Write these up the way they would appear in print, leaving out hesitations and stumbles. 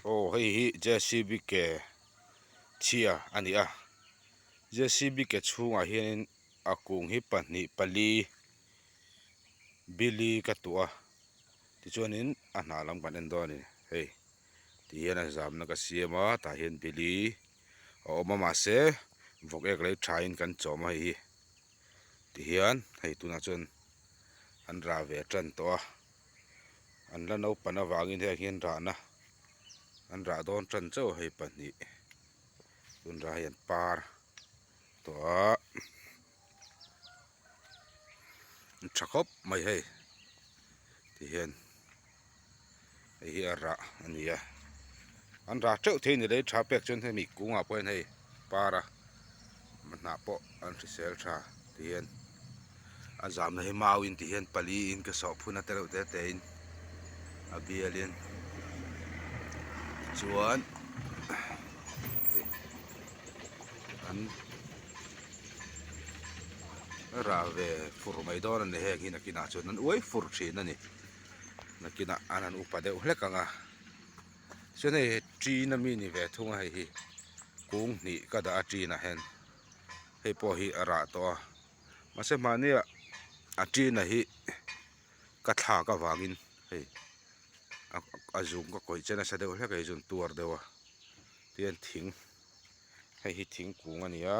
Oh hei JCB ke chia ani a JCB ke chhungah hian akung hi pahnih pali bili ka tua tichuanin a hna lam kan en dawn ani hei ti hian a zamna ka siama tah hian bili a awma mahse vok ek lei thain kan chawm a hi ti hian hei tunah chuan an ra ve tan tawh a an la no pan awangin hei hian rahna an rah dawn tan chauh hei pahnih tun ra hian par tawh tha khawp mai hei ti hian hei hi a rah ani a an rah teuh theih ni lei tha pek chuan hei mi kungah pawh hian hei para ma hnah pawh an hrisel tha ti hian a zamna hi mauin ti hian pali in ka sawh phun a tereuh te tein a bialin chuan an ra ve fur mai dawn ani heng hi nakinah chuan an uai fur thin ani nakinah an han upa deuh hlek anga chuan hei ṭin ami ni ve thunga hei hi kung hnih ka dah a ṭin ah hian hei pawh hi a rah tawh a mahse hmahnia a ṭin a hi ka thlak awangin hei a zum ka kawih chen a sa deuh hlek a hi chuan tuar deuh a tian thing hei hi thingkung ani a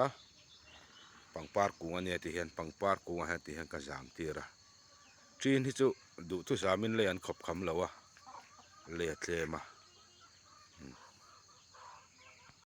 pangpar kung ania ti hian pangpar kungah hian ti hian ka zam tir a ṭin hi chu duh thu zamin lei an khawp kham lo a le tlem a